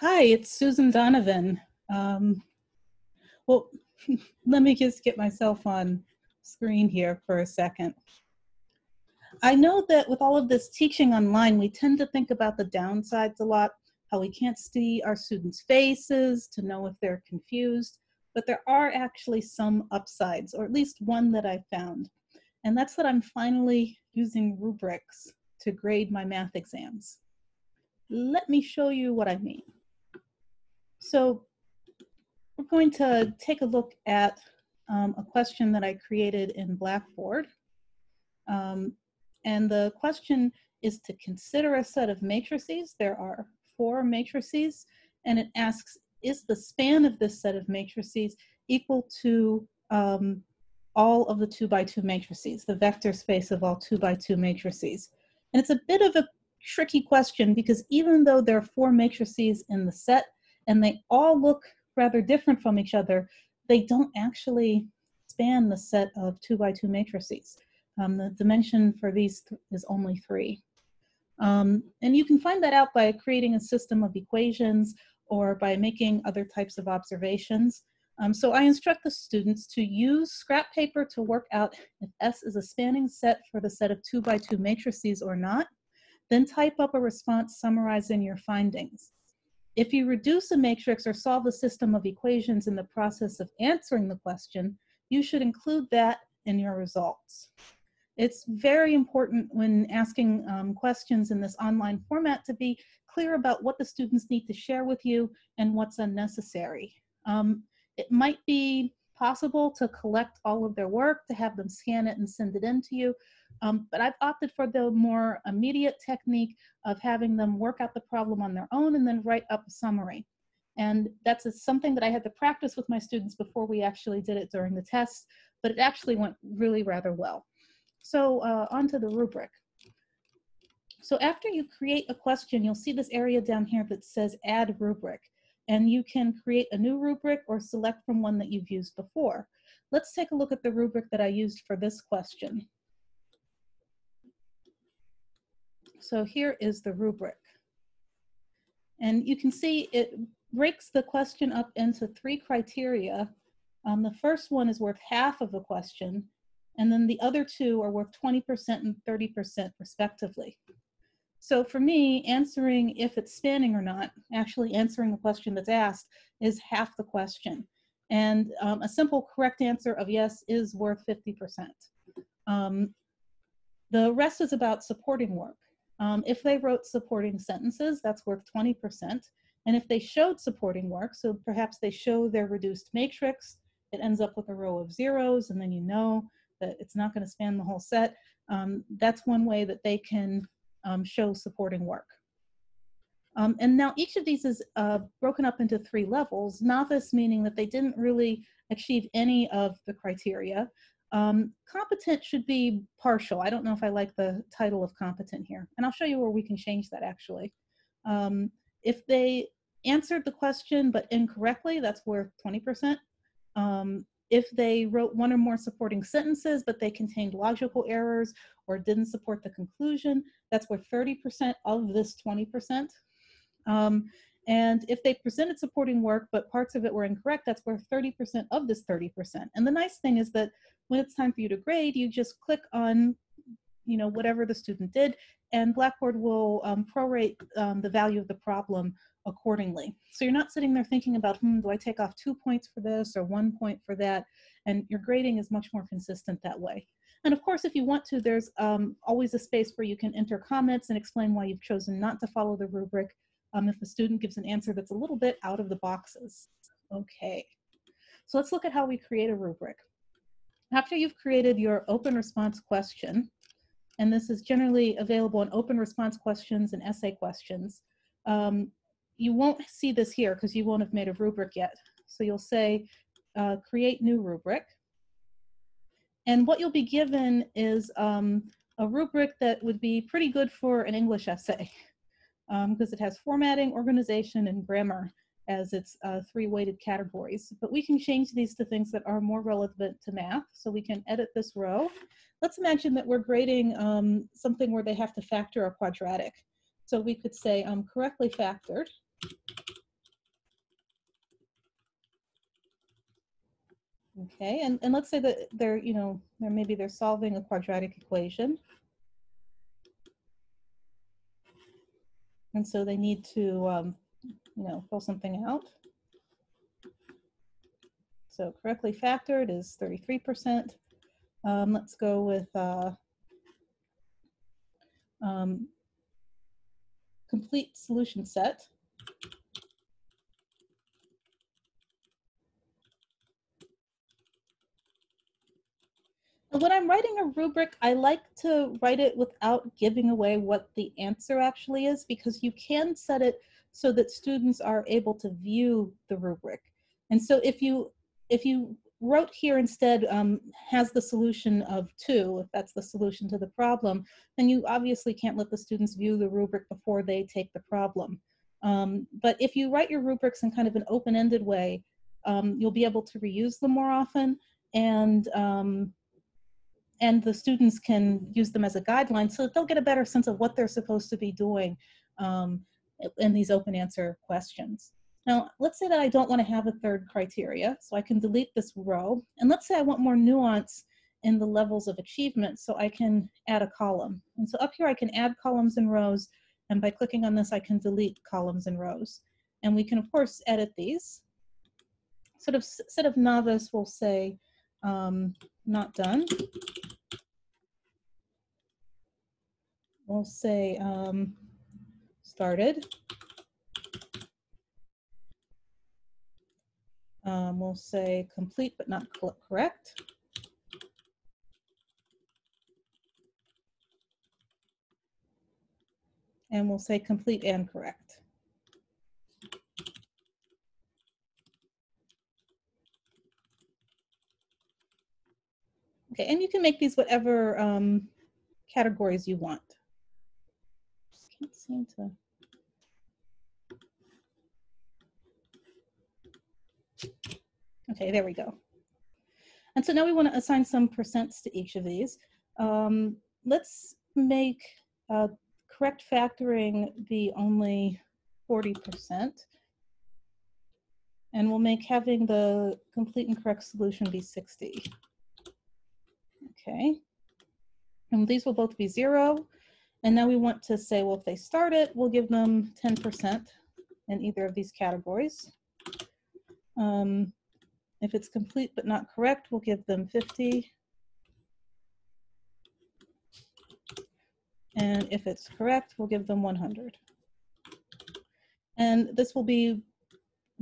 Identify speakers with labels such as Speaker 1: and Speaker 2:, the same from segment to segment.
Speaker 1: Hi, it's Susan Donovan. Um, well, let me just get myself on screen here for a second. I know that with all of this teaching online, we tend to think about the downsides a lot, how we can't see our students' faces to know if they're confused, but there are actually some upsides, or at least one that I found. And that's that I'm finally using rubrics to grade my math exams. Let me show you what I mean. So we're going to take a look at a question that I created in Blackboard. And the question is to consider a set of matrices. There are 4 matrices, and it asks, is the span of this set of matrices equal to all of the 2 by 2 matrices, the vector space of all 2 by 2 matrices? And it's a bit of a tricky question because even though there are 4 matrices in the set and they all look rather different from each other, they don't actually span the set of 2 by 2 matrices. The dimension for these is only 3. And you can find that out by creating a system of equations or by making other types of observations. So I instruct the students to use scrap paper to work out if S is a spanning set for the set of 2 by 2 matrices or not. Then type up a response summarizing your findings. If you reduce a matrix or solve a system of equations in the process of answering the question, you should include that in your results. It's very important when asking questions in this online format to be clear about what the students need to share with you and what's unnecessary. It might be possible to collect all of their work, to have them scan it and send it in to you, but I've opted for the more immediate technique of having them work out the problem on their own and then write up a summary. And that's something that I had to practice with my students before we actually did it during the test, but it actually went really rather well. So onto the rubric. So after you create a question, you'll see this area down here that says add rubric. And you can create a new rubric or select from one that you've used before. Let's take a look at the rubric that I used for this question. So here is the rubric. And you can see it breaks the question up into 3 criteria. The first one is worth half of the question, and then the other 2 are worth 20% and 30% respectively. So for me, answering if it's spanning or not, actually answering the question that's asked, is half the question. And a simple correct answer of yes is worth 50%. The rest is about supporting work. If they wrote supporting sentences, that's worth 20%. And if they showed supporting work, so perhaps they show their reduced matrix, it ends up with a row of zeros, and then you know that it's not going to span the whole set. That's one way that they can show supporting work. And now each of these is broken up into 3 levels. Novice meaning that they didn't really achieve any of the criteria. Competent should be partial. I don't know if I like the title of competent here. And I'll show you where we can change that actually. If they answered the question but incorrectly, that's worth 20%. If they wrote 1 or more supporting sentences, but they contained logical errors or didn't support the conclusion, that's worth 30% of this 20%. And if they presented supporting work, but parts of it were incorrect, that's worth 30% of this 30%. And the nice thing is that when it's time for you to grade, you just click on, whatever the student did, and Blackboard will prorate the value of the problem accordingly. So you're not sitting there thinking about, do I take off 2 points for this or 1 point for that? And your grading is much more consistent that way. And of course, if you want to, there's always a space where you can enter comments and explain why you've chosen not to follow the rubric if the student gives an answer that's a little bit out of the boxes. Okay, so let's look at how we create a rubric. After you've created your open response question, and this is generally available in open response questions and essay questions, you won't see this here because you won't have made a rubric yet. So you'll say, create new rubric. And what you'll be given is a rubric that would be pretty good for an English essay because it has formatting, organization, and grammar as its 3 weighted categories. But we can change these to things that are more relevant to math. So we can edit this row. Let's imagine that we're grading something where they have to factor a quadratic. So we could say correctly factored. Okay, and let's say that they're, you know, maybe they're solving a quadratic equation. And so they need to, you know, fill something out. So correctly factored is 33%. Let's go with complete solution set. When I'm writing a rubric, I like to write it without giving away what the answer actually is, because you can set it so that students are able to view the rubric. And so if you wrote here instead has the solution of 2, if that's the solution to the problem, then you obviously can't let the students view the rubric before they take the problem. But if you write your rubrics in kind of an open-ended way, you'll be able to reuse them more often, and the students can use them as a guideline so that they'll get a better sense of what they're supposed to be doing in these open answer questions. Now, let's say that I don't want to have a third criteria, so I can delete this row. And let's say I want more nuance in the levels of achievement, so I can add a column. And so up here I can add columns and rows, and by clicking on this I can delete columns and rows. And we can of course edit these. Sort of instead of novice, we'll say not done. We'll say started. We'll say complete but not correct. And we'll say complete and correct. Okay, and you can make these whatever categories you want. Can't seem to. Okay, there we go. And so now we want to assign some percents to each of these. Let's make correct factoring be only 40%. And we'll make having the complete and correct solution be 60. Okay. And these will both be 0. And now we want to say, well, if they start it, we'll give them 10% in either of these categories. If it's complete but not correct, we'll give them 50. And if it's correct, we'll give them 100. And this will be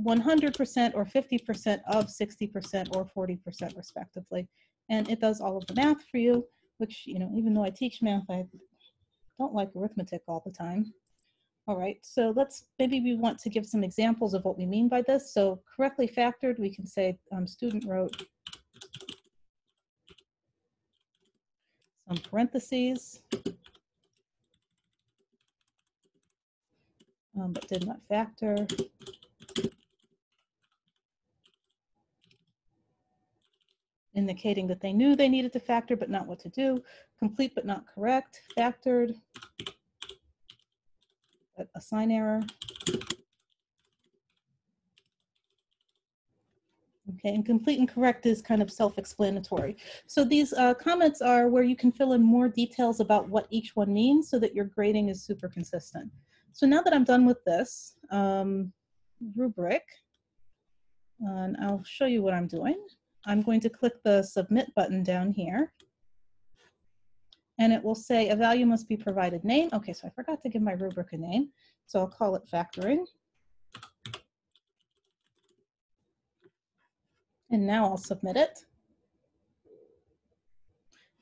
Speaker 1: 100% or 50% of 60% or 40% respectively. And it does all of the math for you, which, you know, even though I teach math, I don't like arithmetic all the time. All right, so maybe we want to give some examples of what we mean by this. So correctly factored, we can say student wrote some parentheses, but did not factor. Indicating that they knew they needed to factor, but not what to do. Complete but not correct, factored, but a sign error. Okay, and complete and correct is kind of self-explanatory. So these comments are where you can fill in more details about what each one means so that your grading is super consistent. So now that I'm done with this rubric, and I'll show you what I'm doing. I'm going to click the submit button down here. And it will say a value must be provided name. Okay, so I forgot to give my rubric a name. So I'll call it factoring. And now I'll submit it.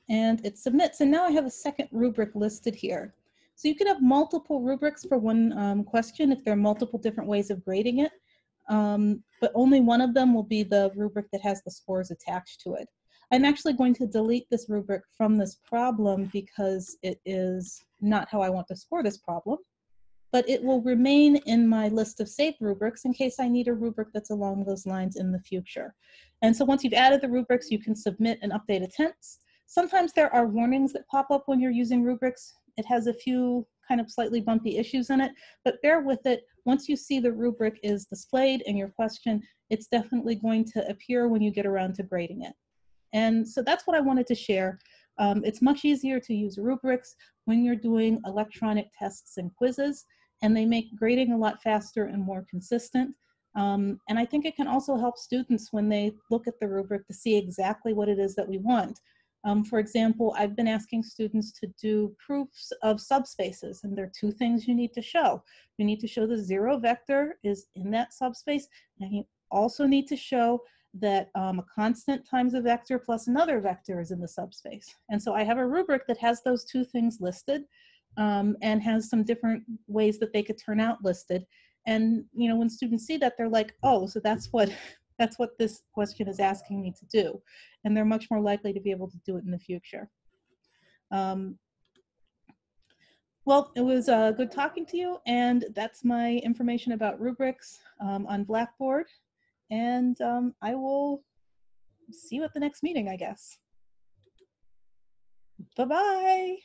Speaker 1: And it submits. And now I have a second rubric listed here. So you can have multiple rubrics for one question if there are multiple different ways of grading it. But only one of them will be the rubric that has the scores attached to it. I'm actually going to delete this rubric from this problem because it is not how I want to score this problem, but it will remain in my list of saved rubrics in case I need a rubric that's along those lines in the future. And so once you've added the rubrics, you can submit and update attempts. Sometimes there are warnings that pop up when you're using rubrics. It has a few kind of slightly bumpy issues in it, but bear with it. Once you see the rubric is displayed in your question, it's definitely going to appear when you get around to grading it. And so that's what I wanted to share. It's much easier to use rubrics when you're doing electronic tests and quizzes, and they make grading a lot faster and more consistent. And I think it can also help students when they look at the rubric to see exactly what it is that we want. For example, I've been asking students to do proofs of subspaces, and there are two things you need to show. You need to show the zero vector is in that subspace, and you also need to show that a constant times a vector plus another vector is in the subspace. And so I have a rubric that has those two things listed, and has some different ways that they could turn out listed. And when students see that, they're like, oh, so that's what this question is asking me to do. And they're much more likely to be able to do it in the future. Well, it was good talking to you, and that's my information about rubrics on Blackboard. And I will see you at the next meeting, I guess. Bye-bye.